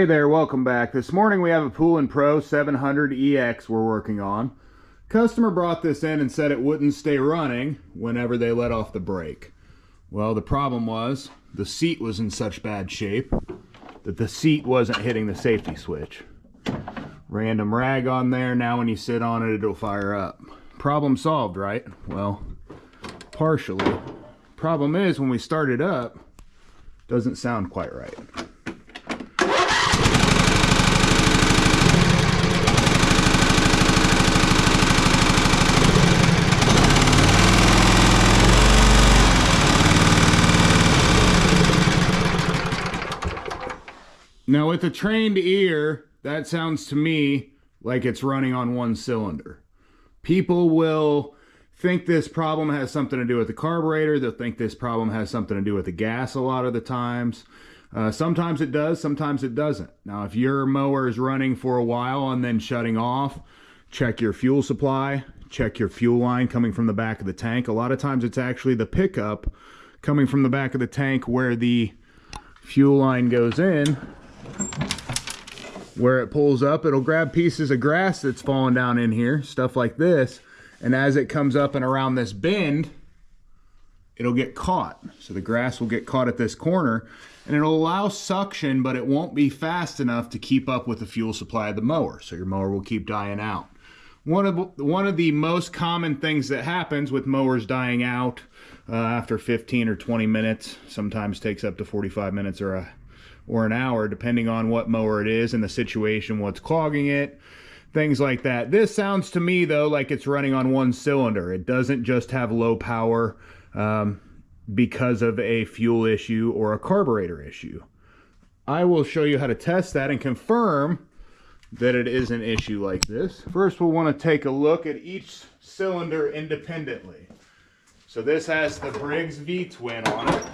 Hey there, welcome back. This morning we have a Poulan Pro 700EX we're working on. Customer brought this in and said it wouldn't stay running whenever they let off the brake. Well, the problem was the seat was in such bad shape that the seat wasn't hitting the safety switch. Random rag on there, now when you sit on it, it'll fire up. Problem solved, right? Well, partially. Problem is, when we start it up, it doesn't sound quite right. Now with a trained ear, that sounds to me like it's running on one cylinder. People will think this problem has something to do with the carburetor. They'll think this problem has something to do with the gas a lot of the times. Sometimes it does, sometimes it doesn't. Now if your mower is running for a while and then shutting off, check your fuel supply, check your fuel line coming from the back of the tank. A lot of times it's actually the pickup coming from the back of the tank where the fuel line goes in. Where it pulls up, it'll grab pieces of grass that's fallen down in here, stuff like this, and as it comes up and around this bend, it'll get caught. So the grass will get caught at this corner, and it'll allow suction, but it won't be fast enough to keep up with the fuel supply of the mower, so your mower will keep dying out. One of the most common things that happens with mowers dying out after 15 or 20 minutes, sometimes takes up to 45 minutes or an hour, depending on what mower it is and the situation, what's clogging it, things like that. This sounds to me though like it's running on one cylinder. It doesn't just have low power because of a fuel issue or a carburetor issue. I will show you how to test that and confirm that it is an issue like this. First we'll want to take a look at each cylinder independently. So this has the Briggs V-twin on it.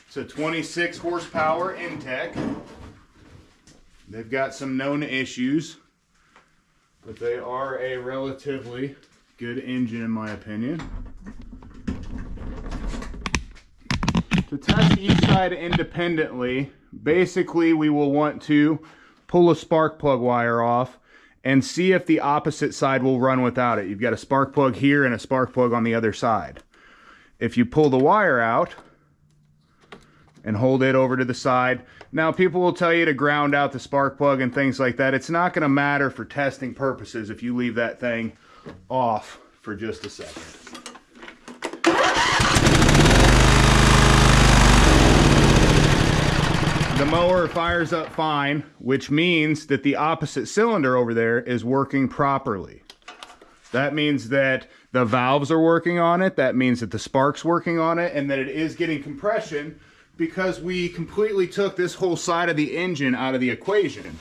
It's a 26 horsepower Intek. They've got some known issues, but they are a relatively good engine in my opinion. To test each side independently, basically we will want to pull a spark plug wire off and see if the opposite side will run without it. You've got a spark plug here and a spark plug on the other side. If you pull the wire out and hold it over to the side. Now people will tell you to ground out the spark plug and things like that. It's not going to matter for testing purposes if you leave that thing off for just a second. The mower fires up fine, which means that the opposite cylinder over there is working properly. That means that the valves are working on it. That means that the spark's working on it and that it is getting compression, because we completely took this whole side of the engine out of the equation.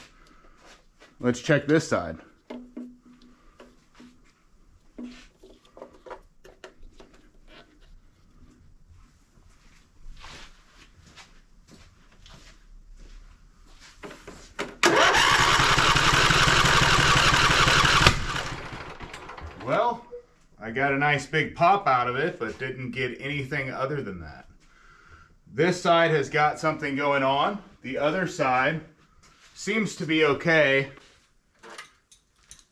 Let's check this side. Well, I got a nice big pop out of it, but didn't get anything other than that. This side has got something going on. The other side seems to be okay.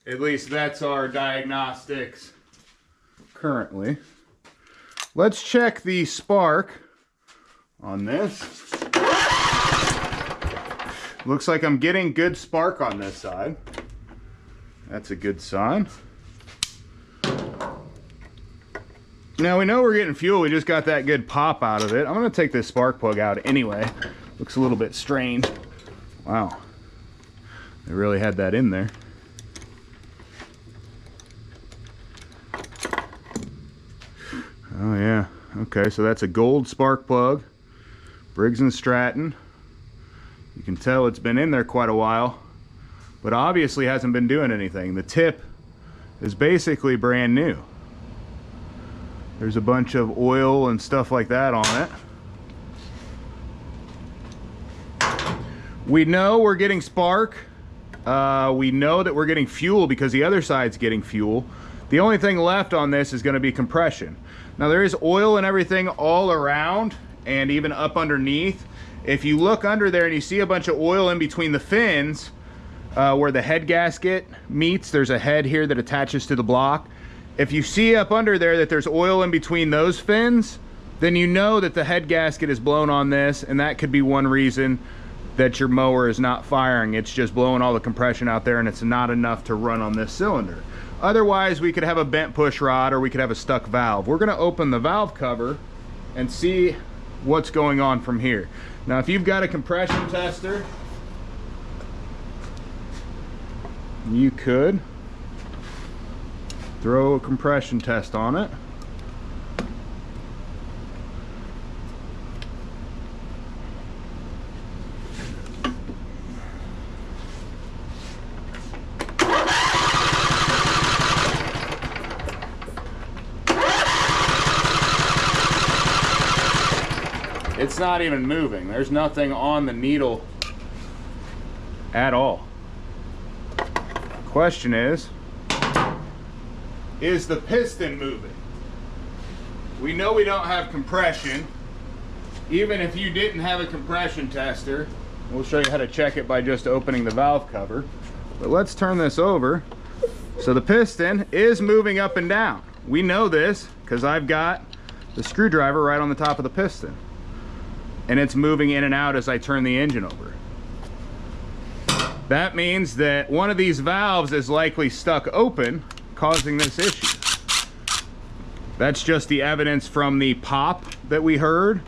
At least that's our diagnostics currently. Let's check the spark on this. Looks like I'm getting good spark on this side. That's a good sign. Now we know we're getting fuel, we just got that good pop out of it. I'm gonna take this spark plug out anyway. Looks a little bit strange. Wow, they really had that in there. Oh yeah, okay, so that's a gold spark plug. Briggs Stratton. You can tell it's been in there quite a while, but obviously hasn't been doing anything. The tip is basically brand new. There's a bunch of oil and stuff like that on it. We know we're getting spark. We know that we're getting fuel because the other side's getting fuel. The only thing left on this is going to be compression. Now there is oil and everything all around and even up underneath, If you look under there and you see a bunch of oil in between the fins, where the head gasket meets, there's a head here that attaches to the block. If you see up under there that there's oil in between those fins, then you know that the head gasket is blown on this, and that could be one reason that your mower is not firing. It's just blowing all the compression out there and it's not enough to run on this cylinder. Otherwise, we could have a bent push rod or we could have a stuck valve. We're gonna open the valve cover and see what's going on from here. Now, if you've got a compression tester, you could throw a compression test on it. It's not even moving. There's nothing on the needle at all. Question is the piston moving? We know we don't have compression. Even if you didn't have a compression tester, we'll show you how to check it by just opening the valve cover. But let's turn this over. So the piston is moving up and down. We know this because I've got the screwdriver right on the top of the piston. And it's moving in and out as I turn the engine over. That means that one of these valves is likely stuck open, causing this issue. That's just the evidence from the pop that we heard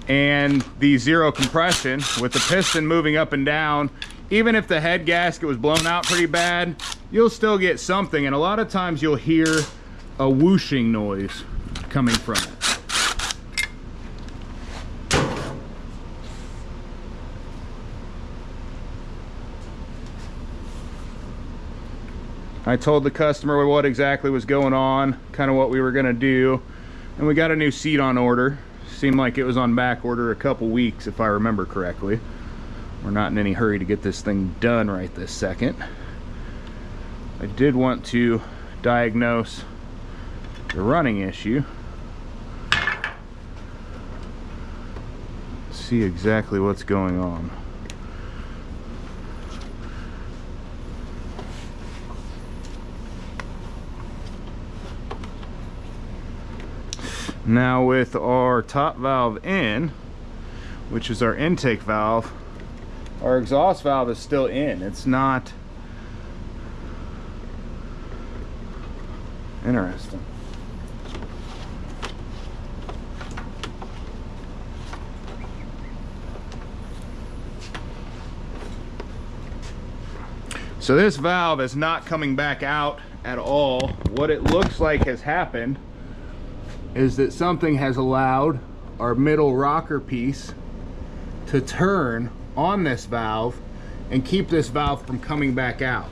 and the zero compression with the piston moving up and down. Even if the head gasket was blown out pretty bad, you'll still get something, and a lot of times you'll hear a whooshing noise coming from it. I told the customer what exactly was going on, kind of what we were gonna do, and we got a new seat on order. Seemed like it was on back order a couple weeks, if I remember correctly. We're not in any hurry to get this thing done right this second. I did want to diagnose the running issue. See exactly what's going on. Now with our top valve in, which is our intake valve, our exhaust valve is still in. It's not interesting. So this valve is not coming back out at all. What it looks like has happened is that something has allowed our middle rocker piece to turn on this valve and keep this valve from coming back out.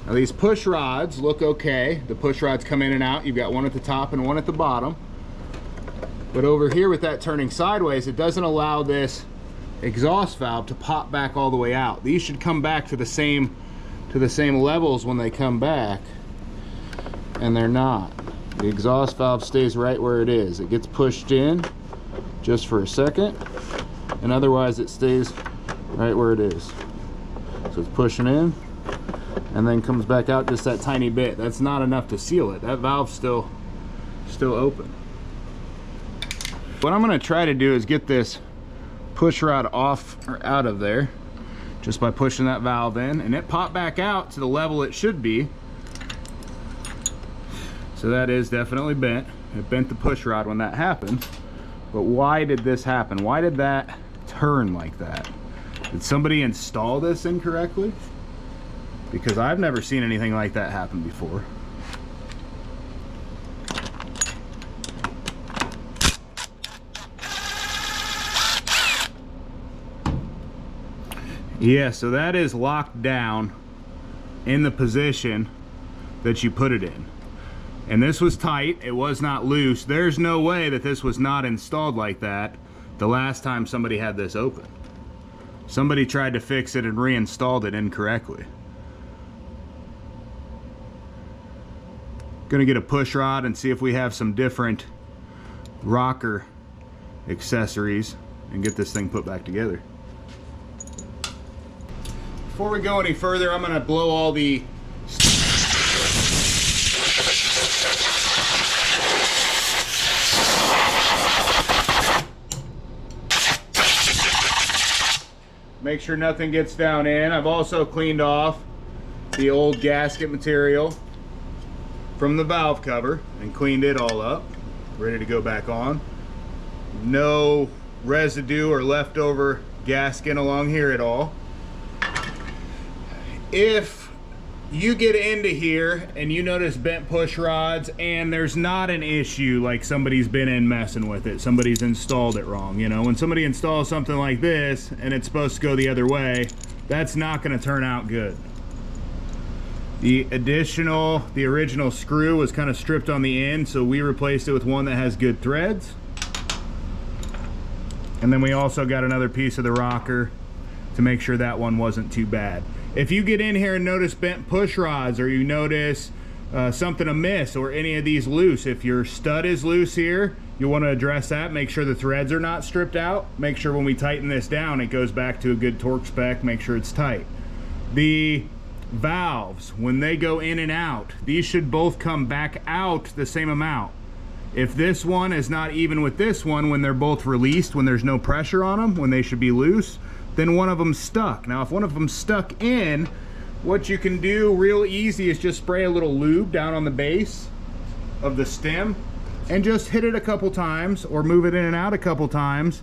Now these push rods look okay. The push rods come in and out. You've got one at the top and one at the bottom. But over here with that turning sideways, it doesn't allow this exhaust valve to pop back all the way out. These should come back to the same levels when they come back, and they're not. The exhaust valve stays right where it is. It gets pushed in just for a second, and otherwise it stays right where it is. So it's pushing in and then comes back out just that tiny bit. That's not enough to seal it. That valve's still open. What I'm going to try to do is get this push rod off or out of there just by pushing that valve in, and it popped back out to the level it should be. So that is definitely bent. It bent the push rod when that happened. But why did this happen? Why did that turn like that? Did somebody install this incorrectly? Because I've never seen anything like that happen before. Yeah, so that is locked down in the position that you put it in. And this was tight, it was not loose. There's no way that this was not installed like that the last time somebody had this open. Somebody tried to fix it and reinstalled it incorrectly. Gonna get a push rod and see if we have some different rocker accessories and get this thing put back together. Before we go any further, I'm going to blow all the make sure nothing gets down in. I've also cleaned off the old gasket material from the valve cover and cleaned it all up, ready to go back on. No residue or leftover gasket along here at all. If you get into here and you notice bent push rods and there's not an issue like somebody's been in messing with it, somebody's installed it wrong, you know, when somebody installs something like this and it's supposed to go the other way, that's not going to turn out good. The original screw was kind of stripped on the end, so we replaced it with one that has good threads. And then we also got another piece of the rocker to make sure that one wasn't too bad. If you get in here and notice bent push rods, or you notice something amiss or any of these loose, if your stud is loose here, you want to address that. Make sure the threads are not stripped out. Make sure when we tighten this down, it goes back to a good torque spec. Make sure it's tight. The valves, when they go in and out, these should both come back out the same amount. If this one is not even with this one, when they're both released, when there's no pressure on them, when they should be loose, then one of them's stuck. Now, if one of them's stuck in, what you can do real easy is just spray a little lube down on the base of the stem and just hit it a couple times or move it in and out a couple times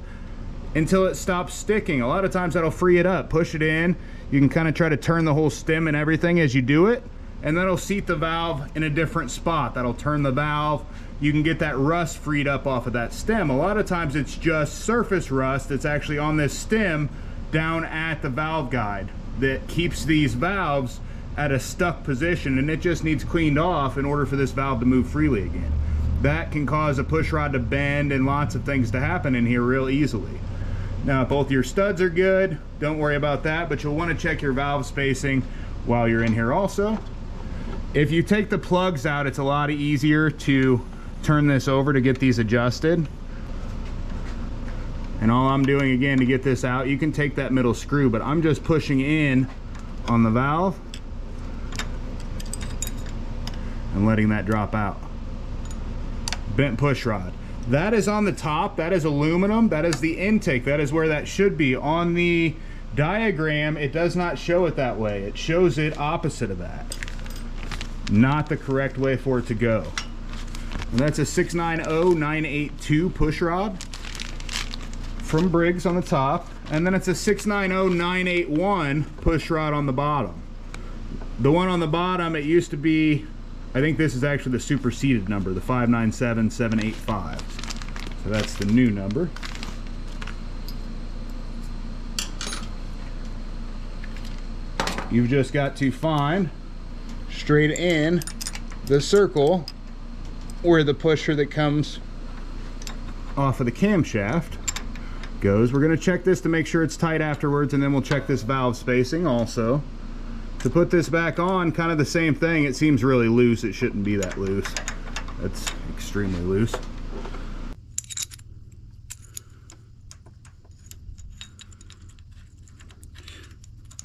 until it stops sticking. A lot of times that'll free it up. Push it in. You can kind of try to turn the whole stem and everything as you do it, and that'll seat the valve in a different spot. That'll turn the valve. You can get that rust freed up off of that stem. A lot of times it's just surface rust that's actually on this stem down at the valve guide that keeps these valves at a stuck position, and it just needs cleaned off in order for this valve to move freely again. That can cause a push rod to bend and lots of things to happen in here real easily. Now, if both your studs are good, don't worry about that, but you'll want to check your valve spacing while you're in here also. If you take the plugs out, it's a lot easier to turn this over to get these adjusted. And all I'm doing again to get this out, you can take that middle screw, but I'm just pushing in on the valve and letting that drop out. Bent push rod. That is on the top, that is aluminum, that is the intake, that is where that should be. On the diagram, it does not show it that way. It shows it opposite of that. Not the correct way for it to go. And that's a 690982 push rod from Briggs on the top, and then it's a 690981 push rod on the bottom. The one on the bottom, it used to be, I think this is actually the superseded number, the 597785. So that's the new number. You've just got to find straight in the circle where the pusher that comes off of the camshaft goes. We're going to check this to make sure it's tight afterwards, and then we'll check this valve spacing also. To put this back on, kind of the same thing. It seems really loose. It shouldn't be that loose. That's extremely loose.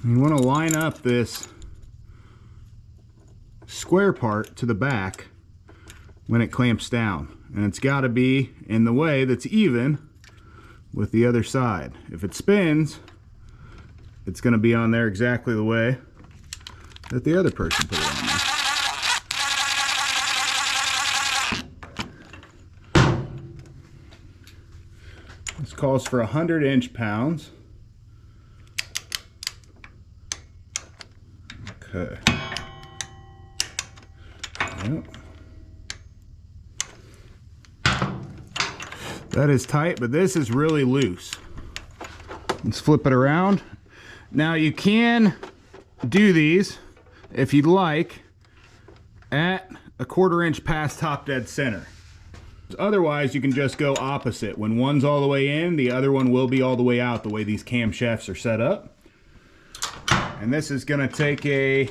You want to line up this square part to the back when it clamps down, and it's got to be in the way that's even with the other side. If it spins, it's going to be on there exactly the way that the other person put it on there. This calls for 100 inch-pounds. Okay. Yep. That is tight, but this is really loose. Let's flip it around. Now you can do these, if you'd like, at a 1/4 inch past top dead center. Otherwise, you can just go opposite. When one's all the way in, the other one will be all the way out, the way these camshafts are set up. And this is gonna take a,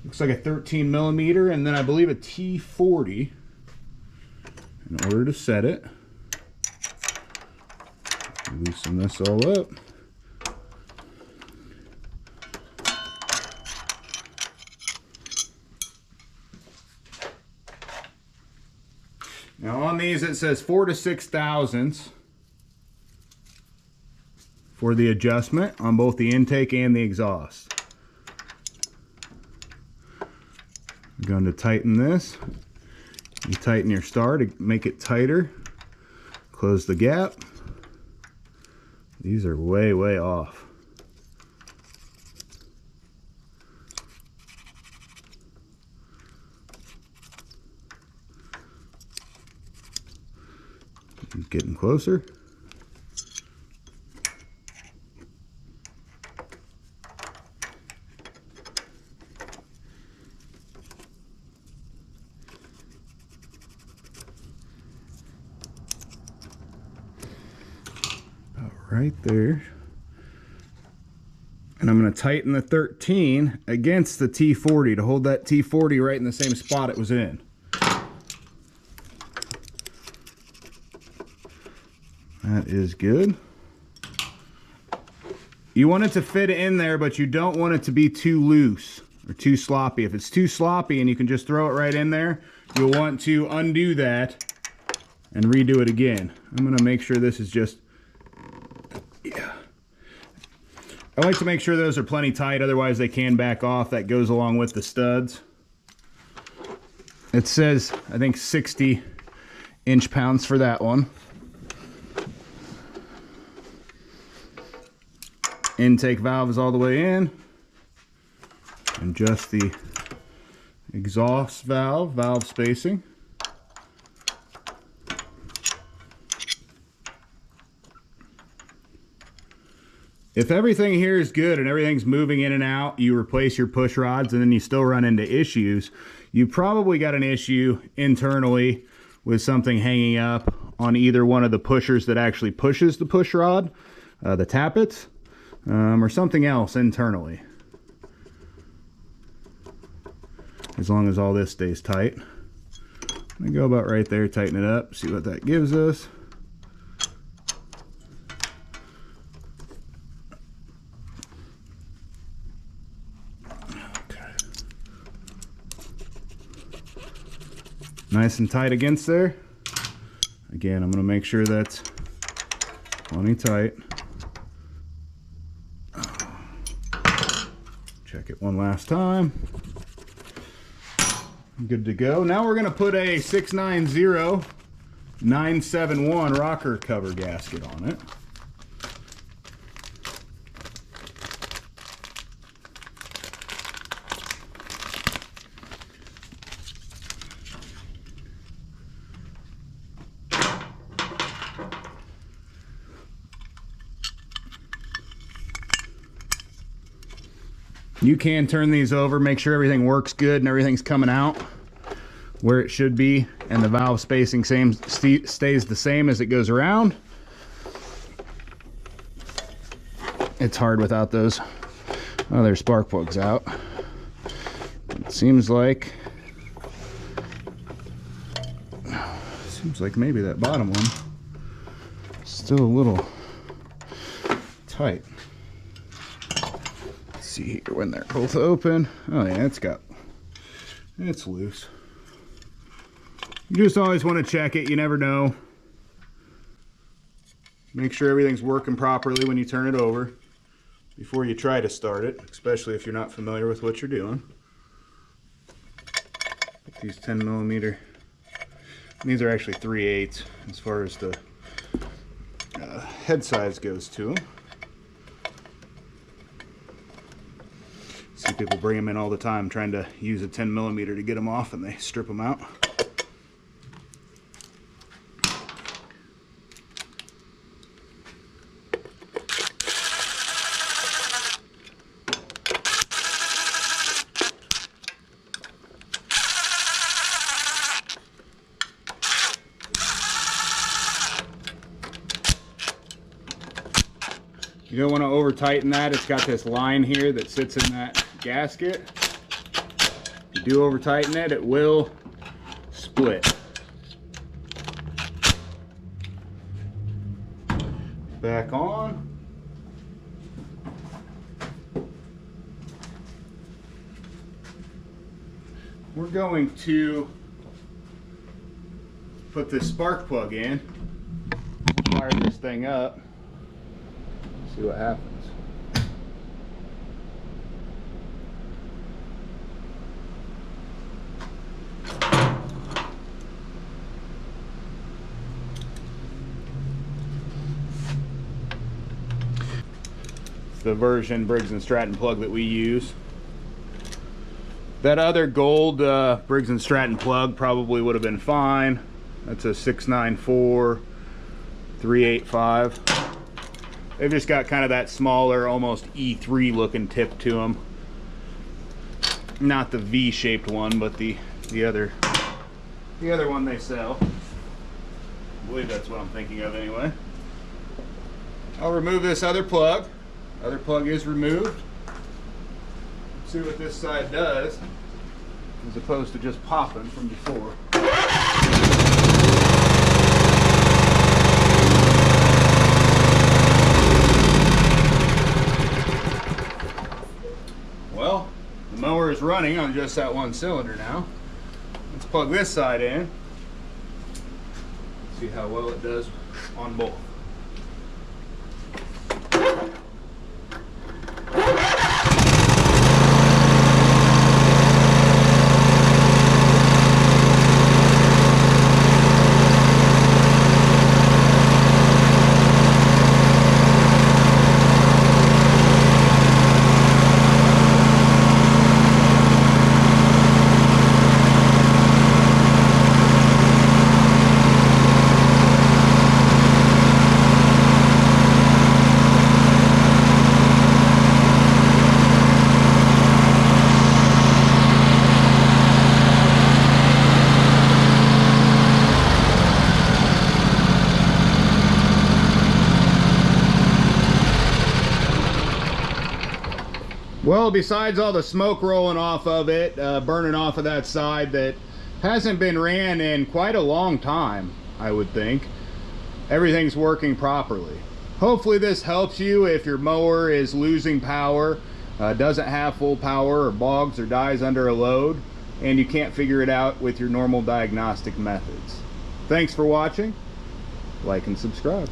looks like a 13 millimeter, and then I believe a T40 in order to set it. Loosen this all up. Now on these it says 4 to 6 thousandths for the adjustment on both the intake and the exhaust. I'm going to tighten this. You tighten your star to make it tighter. Close the gap. These are way, way off. Getting closer. About right there. And I'm going to tighten the 13 against the T40 to hold that T40 right in the same spot it was in. That is good. You want it to fit in there, but you don't want it to be too loose or too sloppy. If it's too sloppy and you can just throw it right in there, you'll want to undo that and redo it again. I'm going to make sure this is just, yeah. I like to make sure those are plenty tight, otherwise they can back off. That goes along with the studs. It says, I think 60 inch-pounds for that one. Intake valve is all the way in, and just the exhaust valve spacing. If everything here is good and everything's moving in and out, you replace your push rods and then you still run into issues. You probably got an issue internally with something hanging up on either one of the pushers that actually pushes the push rod, the tappets. Or something else internally. As long as all this stays tight. I'm gonna go about right there, tighten it up, see what that gives us. Okay. Nice and tight against there. Again, I'm gonna make sure that's plenty tight. Check it one last time. Good to go. Now we're going to put a 690-971 rocker cover gasket on it. You can turn these over, make sure everything works good and everything's coming out where it should be, and the valve spacing stays the same as it goes around. It's hard without those other spark plugs out. It seems like maybe that bottom one is still a little tight. See here when they're both open. Oh yeah, it's loose. You just always want to check it, you never know. Make sure everything's working properly when you turn it over before you try to start it, especially if you're not familiar with what you're doing. These 10mm, these are actually 3/8 as far as the head size goes to them. See people bring them in all the time trying to use a 10mm to get them off, and they strip them out. You don't want to over tighten that. It's got this line here that sits in that gasket. If you do over tighten it, it will split. back on. We're going to put this spark plug in, fire this thing up, see what happens. It's the version Briggs Stratton plug that we use. That other gold Briggs Stratton plug probably would have been fine. That's a 694 385. They've just got kind of that smaller, almost E3 looking tip to them. Not the V-shaped one, but the other one they sell. I believe that's what I'm thinking of anyway. I'll remove this other plug. Other plug is removed. See what this side does, as opposed to just popping from before. Well, the mower is running on just that one cylinder now. Let's plug this side in. See how well it does on both. Well, besides all the smoke rolling off of it, burning off of that side that hasn't been ran in quite a long time, I would think, everything's working properly. Hopefully this helps you if your mower is losing power, doesn't have full power, or bogs or dies under a load, and you can't figure it out with your normal diagnostic methods. Thanks for watching. Like and subscribe.